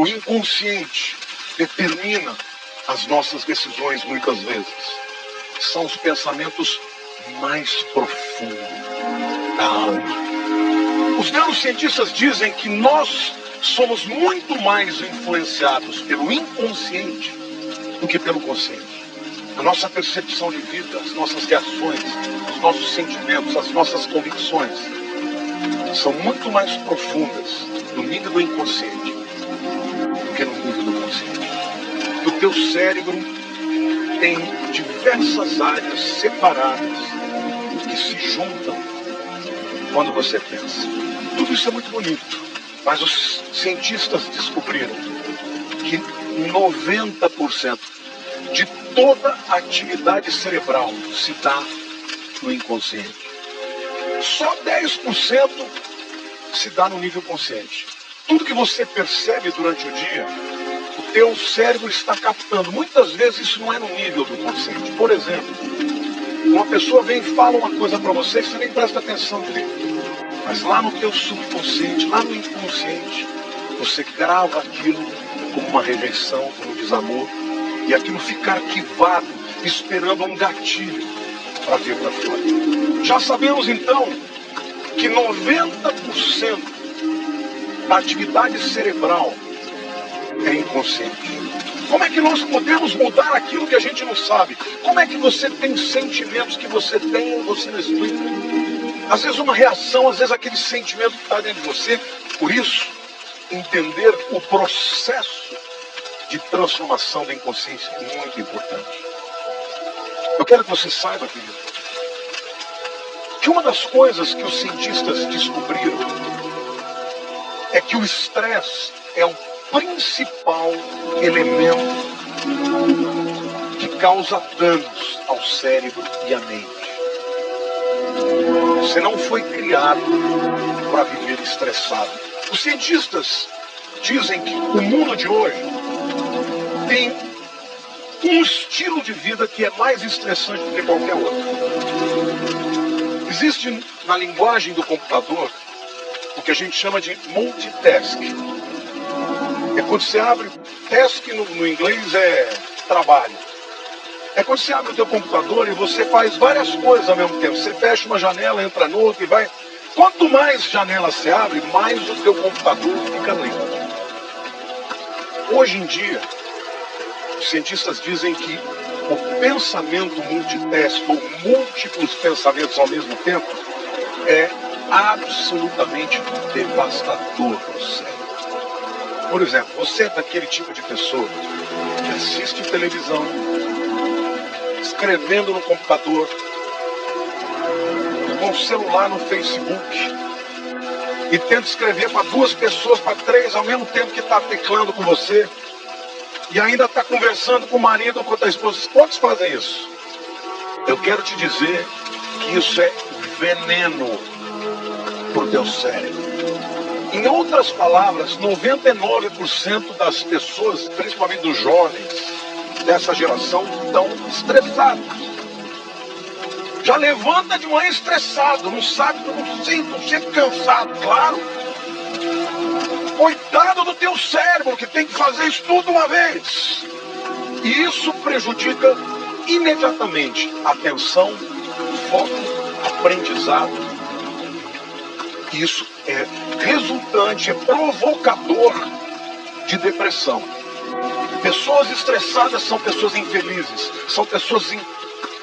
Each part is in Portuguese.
O inconsciente determina as nossas decisões muitas vezes. São os pensamentos mais profundos da alma. Os neurocientistas dizem que nós somos muito mais influenciados pelo inconsciente do que pelo consciente. A nossa percepção de vida, as nossas reações, os nossos sentimentos, as nossas convicções são muito mais profundas no nível do inconsciente do que no nível do consciente. O teu cérebro tem diversas áreas separadas que se juntam quando você pensa. Tudo isso é muito bonito, mas os cientistas descobriram que 90% de toda a atividade cerebral se dá no inconsciente. Só 10% se dá no nível consciente. Tudo que você percebe durante o dia, o teu cérebro está captando. Muitas vezes isso não é no nível do consciente. Por exemplo, uma pessoa vem e fala uma coisa para você e você nem presta atenção direito. Mas lá no teu subconsciente, lá no inconsciente, você grava aquilo como uma rejeição, como um desamor, e aquilo fica arquivado, esperando um gatilho para vir para fora. Já sabemos então que 90% da atividade cerebral é inconsciente. Como é que nós podemos mudar aquilo que a gente não sabe? Como é que você tem sentimentos que você tem e você não explica? Às vezes uma reação, às vezes aquele sentimento que está dentro de você. Por isso, entender o processo de transformação da inconsciência é muito importante. Eu quero que você saiba, querido, que uma das coisas que os cientistas descobriram é que o estresse é o principal elemento que causa danos ao cérebro e à mente. Você não foi criado para viver estressado. Os cientistas dizem que o mundo de hoje tem um estilo de vida que é mais estressante do que qualquer outro. Existe na linguagem do computador o que a gente chama de multitask. É quando você abre, task no inglês é trabalho. É quando você abre o teu computador e você faz várias coisas ao mesmo tempo. Você fecha uma janela, entra noutra e vai. Quanto mais janelas você abre, mais o teu computador fica lento. Hoje em dia, os cientistas dizem que o pensamento multitask, ou múltiplos pensamentos ao mesmo tempo, é absolutamente devastador para o cérebro. Por exemplo, você é daquele tipo de pessoa que assiste televisão, escrevendo no computador, com o celular no Facebook, e tenta escrever para 2 pessoas, para 3, ao mesmo tempo que está teclando com você, e ainda está conversando com o marido ou com a esposa. Quantos fazem isso? Eu quero te dizer que isso é veneno para o teu cérebro. Em outras palavras, 99% das pessoas, principalmente dos jovens dessa geração, estão estressados. Já levanta de manhã estressado, não sabe, não sempre cansado, claro. Coitado do teu cérebro, que tem que fazer isso tudo uma vez. E isso prejudica imediatamente a atenção, foco, aprendizado. Isso é resultante, é provocador de depressão. Pessoas estressadas são pessoas infelizes, são pessoas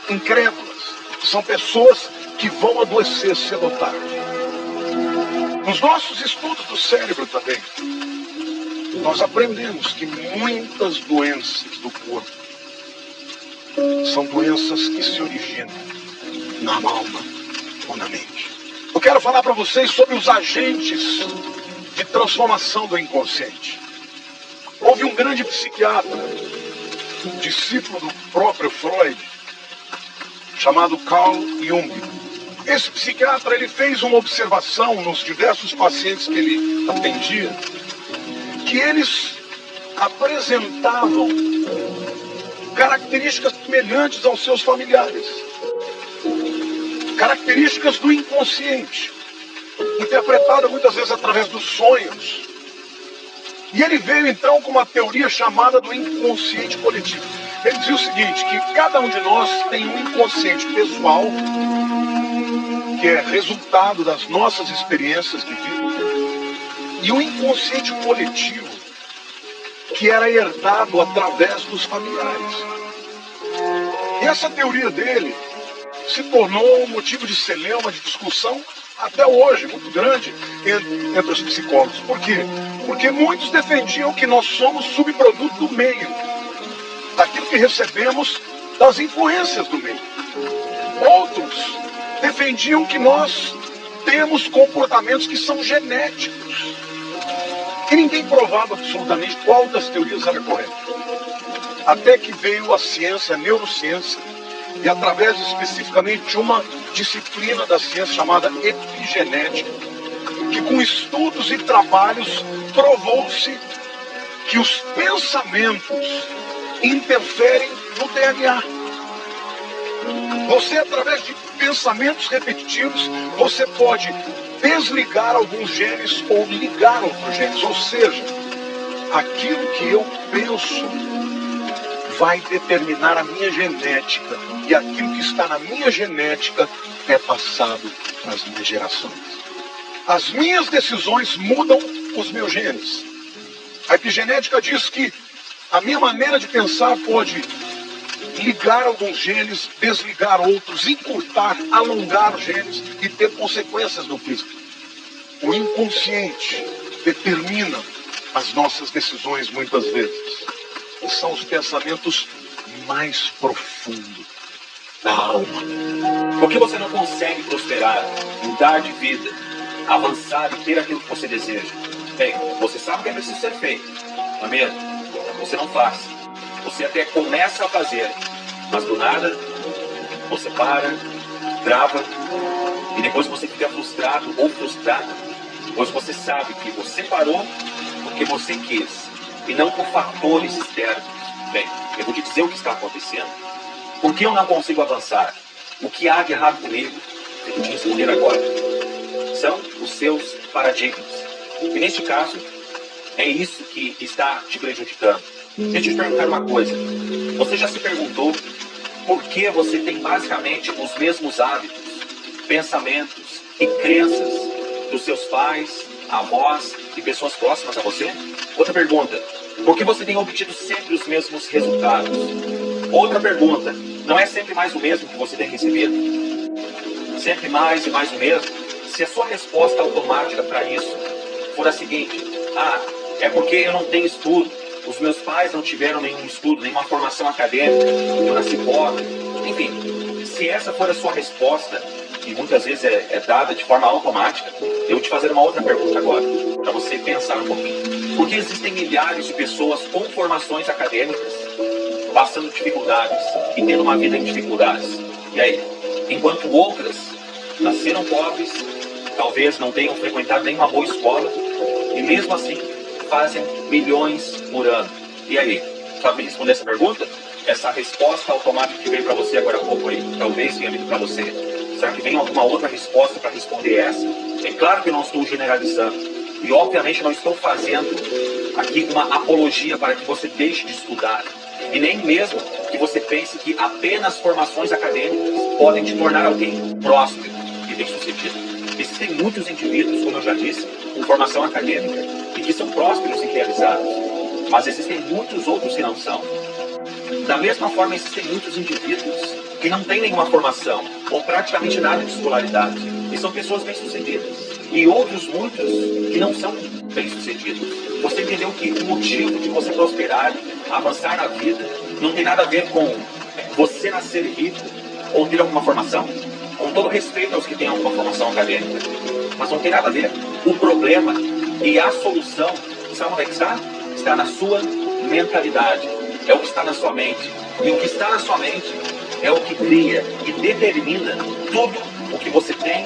incrédulas, são pessoas que vão adoecer cedo ou tarde. Nos nossos estudos do cérebro também, nós aprendemos que muitas doenças do corpo são doenças que se originam na alma ou na mente. Eu quero falar para vocês sobre os agentes de transformação do inconsciente. Houve um grande psiquiatra, discípulo do próprio Freud, chamado Carl Jung. Esse psiquiatra, ele fez uma observação nos diversos pacientes que ele atendia, que eles apresentavam características semelhantes aos seus familiares. Características do inconsciente, interpretada muitas vezes através dos sonhos. E ele veio então com uma teoria chamada do inconsciente coletivo. Ele dizia o seguinte, que cada um de nós tem um inconsciente pessoal, que é resultado das nossas experiências de vida, e um inconsciente coletivo, que era herdado através dos familiares. E essa teoria dele se tornou um motivo de celeuma, de discussão, até hoje, muito grande entre os psicólogos. Por quê? Porque muitos defendiam que nós somos subproduto do meio, daquilo que recebemos das influências do meio. Outros defendiam que nós temos comportamentos que são genéticos. E ninguém provava absolutamente qual das teorias era correta. Até que veio a ciência, a neurociência, e através especificamente de uma disciplina da ciência chamada epigenética, que com estudos e trabalhos provou-se que os pensamentos interferem no DNA. Você, através de pensamentos repetitivos, você pode desligar alguns genes ou ligar outros genes. Ou seja, aquilo que eu penso vai determinar a minha genética. E aquilo que está na minha genética é passado para as minhas gerações. As minhas decisões mudam os meus genes. A epigenética diz que a minha maneira de pensar pode ligar alguns genes, desligar outros, encurtar, alongar genes e ter consequências no físico. O inconsciente determina as nossas decisões muitas vezes. E são os pensamentos mais profundos da alma. Por que você não consegue prosperar, mudar de vida, avançar e ter aquilo que você deseja? Bem, você sabe o que é preciso ser feito, não é mesmo? Você não faz. Você até começa a fazer, mas do nada você para, trava e depois você fica frustrado ou frustrada, pois você sabe que você parou porque você quis e não por fatores externos. Bem, eu vou te dizer o que está acontecendo. Por que eu não consigo avançar? O que há de errado comigo? Eu vou te responder agora. São os seus paradigmas. E neste caso, é isso que está te prejudicando. Deixa eu te perguntar uma coisa. Você já se perguntou por que você tem basicamente os mesmos hábitos, pensamentos e crenças dos seus pais, avós e pessoas próximas a você? Outra pergunta. Por que você tem obtido sempre os mesmos resultados? Outra pergunta. Não é sempre mais o mesmo que você tem recebido? Sempre mais e mais o mesmo? Se a sua resposta automática para isso for a seguinte: é porque eu não tenho estudo, os meus pais não tiveram nenhum estudo, nenhuma formação acadêmica, eu nasci pobre. Enfim, se essa for a sua resposta, e muitas vezes é dada de forma automática, eu vou te fazer uma outra pergunta agora, para você pensar um pouquinho. Por que existem milhares de pessoas com formações acadêmicas passando dificuldades e tendo uma vida em dificuldades? E aí? Enquanto outras nasceram pobres, talvez não tenham frequentado nenhuma boa escola, e mesmo assim fazem milhões por ano. E aí? Sabe me responder essa pergunta? Essa resposta automática que veio para você agora há pouco aí, talvez tenha vindo para você. Será que vem alguma outra resposta para responder essa? É claro que eu não estou generalizando. E obviamente não estou fazendo aqui uma apologia para que você deixe de estudar. E nem mesmo que você pense que apenas formações acadêmicas podem te tornar alguém próspero e bem-sucedido. Existem muitos indivíduos, como eu já disse, com formação acadêmica e que são prósperos e realizados. Mas existem muitos outros que não são. Da mesma forma, existem muitos indivíduos que não têm nenhuma formação ou praticamente nada de escolaridade e são pessoas bem-sucedidas. E outros muitos que não são bem-sucedidos. Você entendeu que o motivo de você prosperar, avançar na vida, não tem nada a ver com você nascer rico ou ter alguma formação? Com todo respeito aos que têm alguma formação acadêmica, mas não tem nada a ver. O problema e a solução, sabe onde é que está? Está na sua mentalidade. É o que está na sua mente. E o que está na sua mente é o que cria e determina tudo o que você tem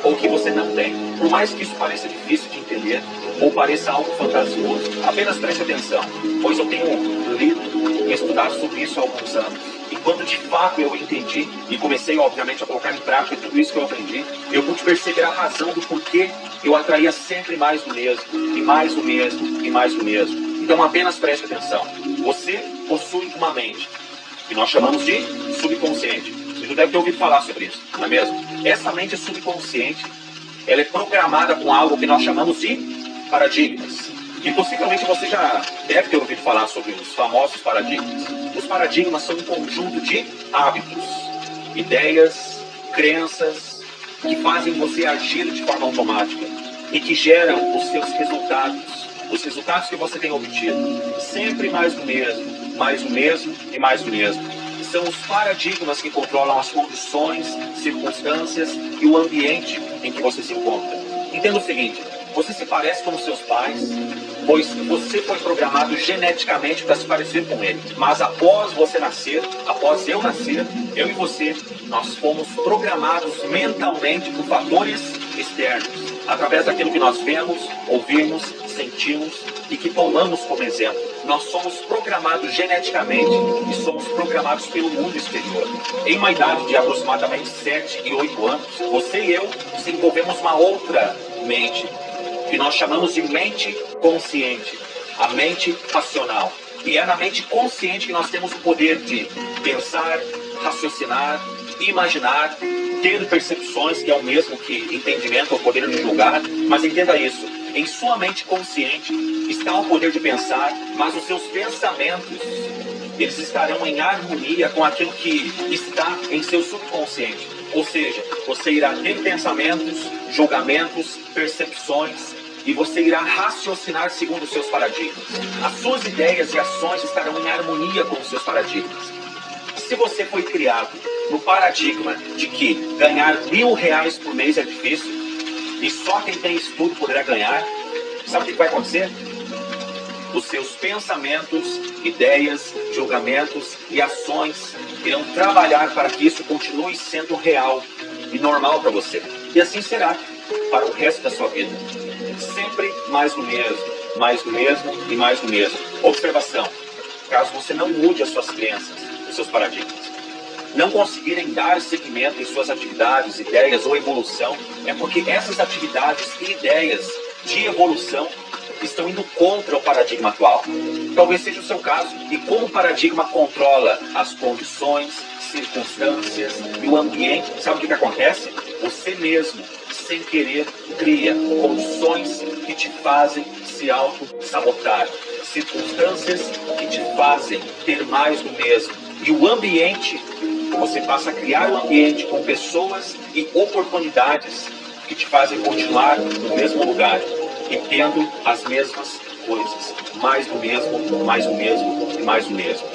ou o que você não tem. Por mais que isso pareça difícil de entender ou pareça algo fantasioso, apenas preste atenção, pois eu tenho lido e estudado sobre isso há alguns anos. E quando de fato eu entendi e comecei, obviamente, a colocar em prática tudo isso que eu aprendi, eu pude perceber a razão do porquê eu atraía sempre mais do mesmo, e mais do mesmo, e mais do mesmo. Então apenas preste atenção. Você possui uma mente, que nós chamamos de subconsciente. Você já deve ter ouvido falar sobre isso, não é mesmo? Essa mente subconsciente, ela é programada com algo que nós chamamos de paradigmas. E possivelmente você já deve ter ouvido falar sobre os famosos paradigmas. Os paradigmas são um conjunto de hábitos, ideias, crenças, que fazem você agir de forma automática e que geram os seus resultados, os resultados que você tem obtido. Sempre mais do mesmo, mais do mesmo e mais do mesmo. São os paradigmas que controlam as condições, circunstâncias e o ambiente em que você se encontra. Entenda o seguinte: você se parece com os seus pais, pois você foi programado geneticamente para se parecer com ele. Mas após você nascer, após eu nascer, eu e você, nós fomos programados mentalmente por fatores externos, através daquilo que nós vemos, ouvimos, sentimos e que tomamos como exemplo. Nós somos programados geneticamente e somos programados pelo mundo exterior. Em uma idade de aproximadamente 7 e 8 anos, você e eu desenvolvemos uma outra mente, que nós chamamos de mente consciente, a mente racional. E é na mente consciente que nós temos o poder de pensar, raciocinar, imaginar, ter percepções, que é o mesmo que entendimento, o poder de julgar. Mas entenda isso: em sua mente consciente está o poder de pensar, mas os seus pensamentos, eles estarão em harmonia com aquilo que está em seu subconsciente. Ou seja, você irá ter pensamentos, julgamentos, percepções, e você irá raciocinar segundo os seus paradigmas. As suas ideias e ações estarão em harmonia com os seus paradigmas. Se você foi criado no paradigma de que ganhar R$1.000 por mês é difícil e só quem tem estudo poderá ganhar, sabe o que vai acontecer? Os seus pensamentos, ideias, julgamentos e ações irão trabalhar para que isso continue sendo real e normal para você. E assim será para o resto da sua vida. Sempre mais do mesmo, mais do mesmo e mais do mesmo. Observação: caso você não mude as suas crenças, os seus paradigmas, não conseguirem dar seguimento em suas atividades, ideias ou evolução, é porque essas atividades e ideias de evolução estão indo contra o paradigma atual. Talvez seja o seu caso. E como o paradigma controla as condições, circunstâncias e o ambiente, sabe o que acontece? Você mesmo, sem querer, cria condições que te fazem se auto-sabotar, circunstâncias que te fazem ter mais do mesmo. E o ambiente, você passa a criar um ambiente com pessoas e oportunidades que te fazem continuar no mesmo lugar e tendo as mesmas coisas. Mais do mesmo, mais do mesmo e mais do mesmo.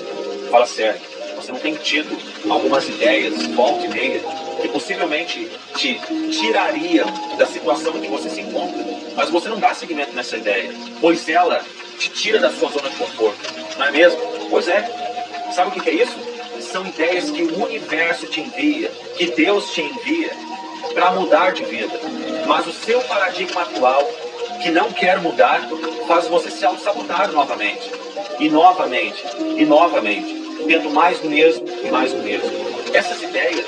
Fala sério, você não tem tido algumas ideias, volta e meia, que possivelmente te tirariam da situação em que você se encontra, mas você não dá seguimento nessa ideia, pois ela te tira da sua zona de conforto, não é mesmo? Pois é. Sabe o que é isso? São ideias que o universo te envia, que Deus te envia para mudar de vida. Mas o seu paradigma atual, que não quer mudar, faz você se auto-sabotar novamente. E novamente, e novamente, tendo mais do mesmo e mais do mesmo. Essas ideias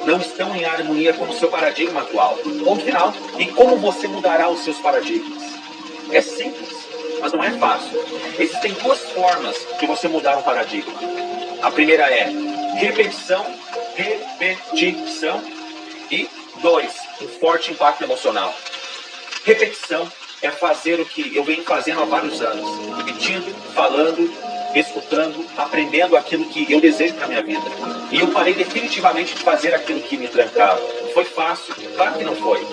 não estão em harmonia com o seu paradigma atual. Ponto final. E como você mudará os seus paradigmas? É simples, mas não é fácil. Existem duas formas de você mudar um paradigma. A primeira é repetição, repetição. E 2, um forte impacto emocional. Repetição é fazer o que eu venho fazendo há vários anos. Repetindo, falando, escutando, aprendendo aquilo que eu desejo para a minha vida. E eu parei definitivamente de fazer aquilo que me trancava. Foi fácil? Claro que não foi.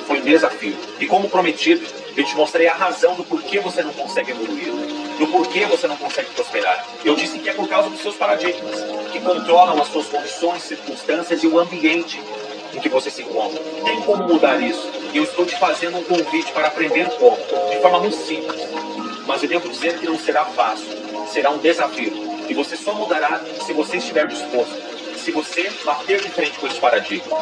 Foi um desafio. E como prometido, eu te mostrei a razão do porquê você não consegue evoluir, do porquê você não consegue prosperar. Eu disse que é por causa dos seus paradigmas, que controlam as suas condições, circunstâncias e o ambiente em que você se encontra. Tem como mudar isso? E eu estou te fazendo um convite para aprender como, de forma muito simples. Mas eu devo dizer que não será fácil. Será um desafio. E você só mudará se você estiver disposto. Se você bater de frente com esse paradigma.